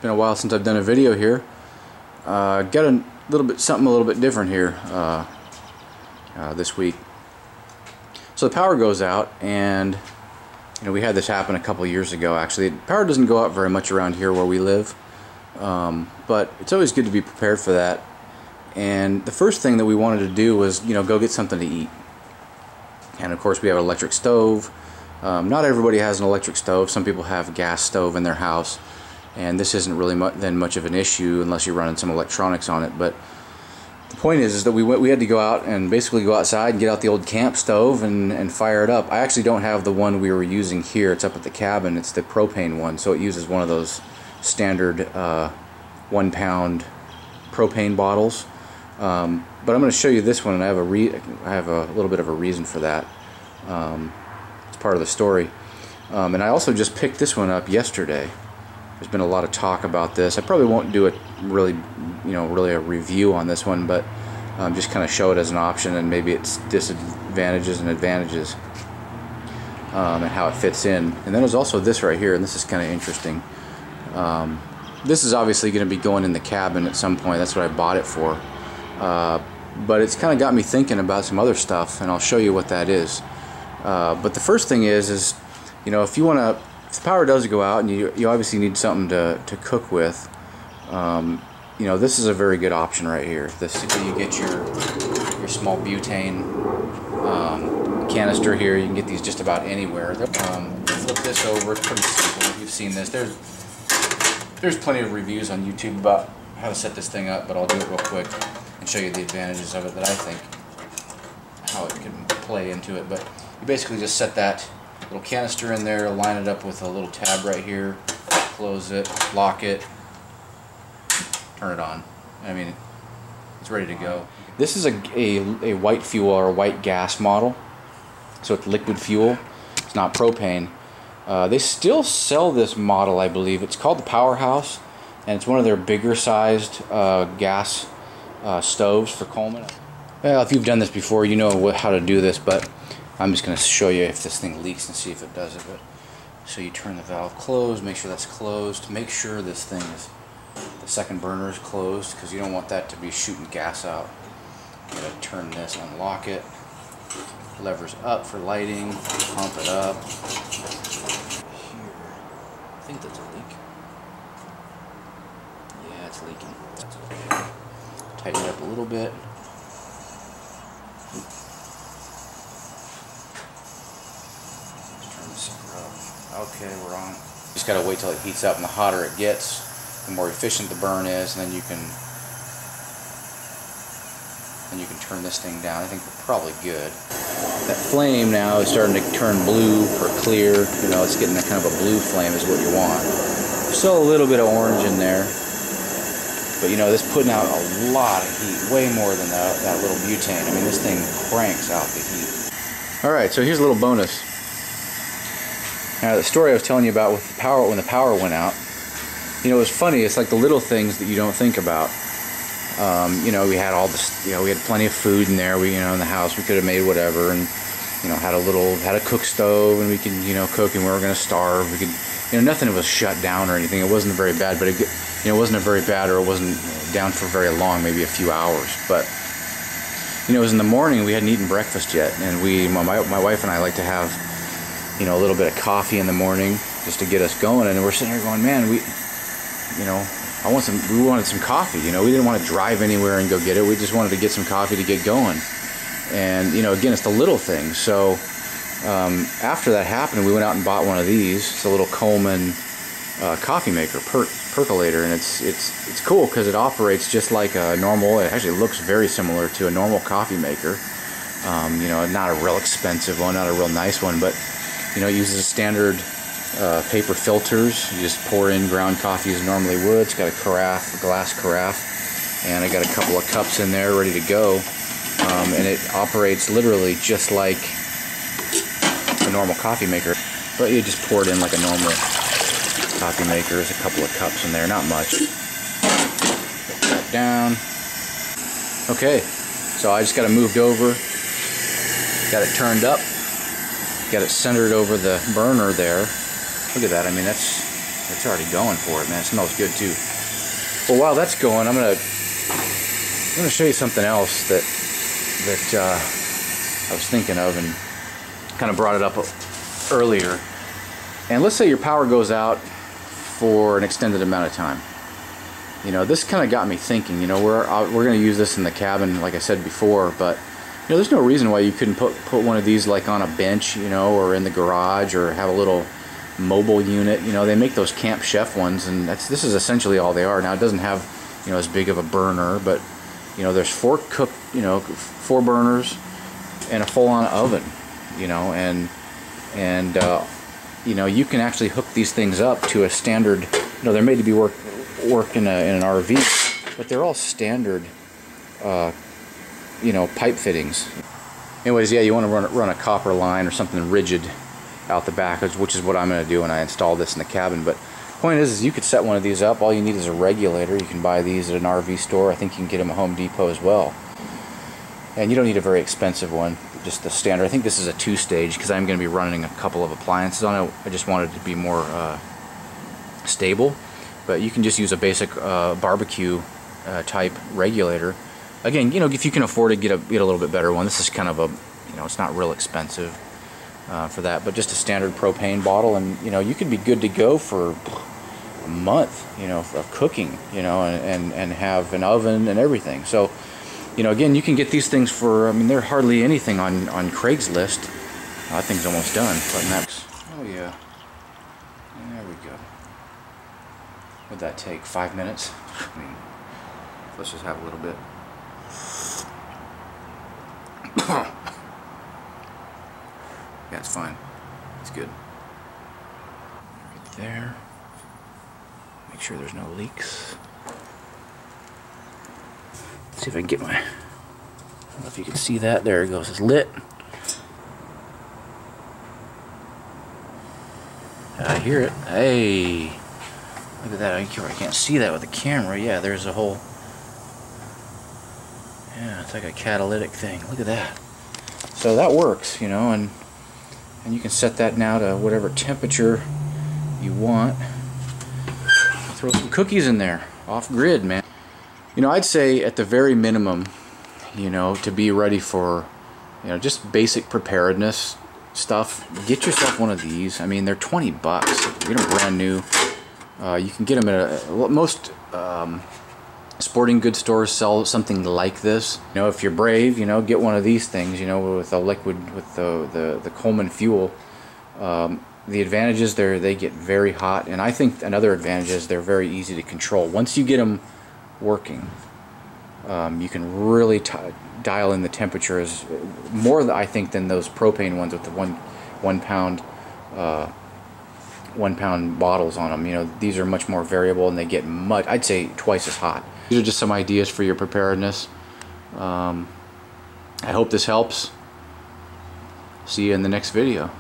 been a while since I've done a video here. Got a little bit different here this week. So the power goes out, and we had this happen a couple years ago. Actually, power doesn't go out very much around here where we live, but it's always good to be prepared for that. And the first thing that we wanted to do was go get something to eat. And of course we have an electric stove. Not everybody has an electric stove. Some people have a gas stove in their house, and this isn't really much of an issue unless you're running some electronics on it. But the point is that we had to go out and basically go outside and get out the old camp stove and fire it up. I actually don't have the one we were using here. It's up at the cabin. It's the propane one, so it uses one of those standard 1 pound propane bottles. But I'm going to show you this one, and I have a little bit of a reason for that. It's part of the story. And I also just picked this one up yesterday. There's been a lot of talk about this. I probably won't do it really a review on this one, but just kind of show it as an option and maybe its disadvantages and advantages, and how it fits in. And then there's also this right here, and this is kind of interesting. This is obviously going to be going in the cabin at some point. That's what I bought it for. But it's kind of got me thinking about some other stuff, and I'll show you what that is. But the first thing is if the power does go out and you obviously need something to cook with, this is a very good option right here. You get your small butane canister here. You can get these just about anywhere. Flip this over. It's pretty simple. You've seen this. There's plenty of reviews on YouTube about how to set this thing up, but I'll do it real quick and show you the advantages of it that I think, how it can play into it. But you basically just set that little canister in there, line it up with a little tab right here, close it, lock it, turn it on. I mean, it's ready to go. This is a white fuel or a white gas model, so it's liquid fuel. It's not propane. They still sell this model, I believe. It's called the Powerhouse, and it's one of their bigger sized gas stoves for Coleman. Well, if you've done this before, you know how to do this, but I'm just going to show you if this thing leaks and see if it does it. But so you turn the valve closed, make sure that's closed, make sure this thing is, the second burner is closed, because you don't want that to be shooting gas out. You gotta turn this, unlock it, levers up for lighting, pump it up. Here, I think that's a leak. Yeah, it's leaking. That's okay. Tighten it up a little bit. Turn this up. Okay, we're on. Just gotta wait till it heats up, and the hotter it gets, the more efficient the burn is, and then you can turn this thing down. I think we're probably good. That flame now is starting to turn blue or clear. It's getting a kind of a blue flame is what you want. Still a little bit of orange in there. But this putting out a lot of heat, way more than that little butane. I mean, this thing cranks out the heat. Alright, so here's a little bonus. Now, the story I was telling you about with the power, when the power went out, it was funny. It's like the little things that you don't think about. We had all this, we had plenty of food in there. In the house, we could have made whatever, and had a cook stove, and we could, cook, and we were going to starve. We could, nothing was shut down or anything. It wasn't very bad, but it wasn't a very bad, or it wasn't down for very long, maybe a few hours. But it was in the morning. We hadn't eaten breakfast yet, and my wife and I like to have, a little bit of coffee in the morning just to get us going. And we're sitting here going, man, we wanted some coffee. We didn't want to drive anywhere and go get it. We just wanted to get some coffee to get going. And again, it's the little things. So after that happened, we went out and bought one of these. It's a little Coleman coffee maker, percolator, and it's cool because it operates just like a normal. It actually looks very similar to a normal coffee maker. Not a real expensive one, not a real nice one, but it uses a standard paper filters. You just pour in ground coffee as normally would. It's got a carafe, a glass carafe, and I got a couple of cups in there ready to go. And it operates literally just like a normal coffee maker, but you just pour it in like a normal coffee maker. There's a couple of cups in there, not much. Put that down. Okay, so I just got it moved over, got it turned up, got it centered over the burner there. Look at that. I mean, that's It's already going for it, man. It smells good too. Well, while that's going, I'm gonna show you something else that I was thinking of and kind of brought it up earlier. And let's say your power goes out for an extended amount of time. You know, this kind of got me thinking. You know, we're going to use this in the cabin, like I said before, but you know, there's no reason why you couldn't put one of these like on a bench, you know, or in the garage, or have a little mobile unit. You know, they make those Camp Chef ones, and this is essentially all they are. Now, it doesn't have, you know, as big of a burner, but you know, there's 4 burners and a full-on oven. You know, and you know, you can actually hook these things up to a standard. You know, they're made to be work in an RV, but they're all standard, you know, pipe fittings. Anyways, yeah, you want to run a copper line or something rigid out the back, which is what I'm going to do when I install this in the cabin. But point is you could set one of these up. All you need is a regulator. You can buy these at an RV store. I think you can get them at Home Depot as well. And you don't need a very expensive one, just the standard. I think this is a 2-stage because I'm going to be running a couple of appliances on it. I just wanted it to be more stable. But you can just use a basic barbecue type regulator. Again, you know, if you can afford it, get a little bit better one. This is kind of a, you know, it's not real expensive for that, but just a standard propane bottle, and you know, you could be good to go for a month, you know, of cooking, you know, and have an oven and everything. So, you know, again, you can get these things for, I mean, they're hardly anything on Craigslist. That thing's almost done. But next, oh yeah, there we go. Would that take 5 minutes? I mean, let's just have a little bit. Yeah, it's fine. It's good. Right there. Make sure there's no leaks. Let's see if I can get my, I don't know if you can see that. There it goes. It's lit. I hear it. Hey. Look at that. I can't see that with the camera. Yeah, there's a whole, yeah, it's like a catalytic thing. Look at that. So that works, you know, and you can set that now to whatever temperature you want. Throw some cookies in there, off grid, man. You know, I'd say at the very minimum, you know, to be ready for, you know, just basic preparedness stuff, get yourself one of these. I mean, they're 20 bucks. Get them brand new. You can get them at most sporting goods stores sell something like this. You know, if you're brave, you know, get one of these things, you know, with a liquid, with the Coleman fuel. The advantages there, they get very hot, and I think another advantage is they're very easy to control. Once you get them working, you can really dial in the temperatures more, I think, than those propane ones with the one pound bottles on them. You know, these are much more variable, and they get much, I'd say, twice as hot. These are just some ideas for your preparedness. I hope this helps. See you in the next video.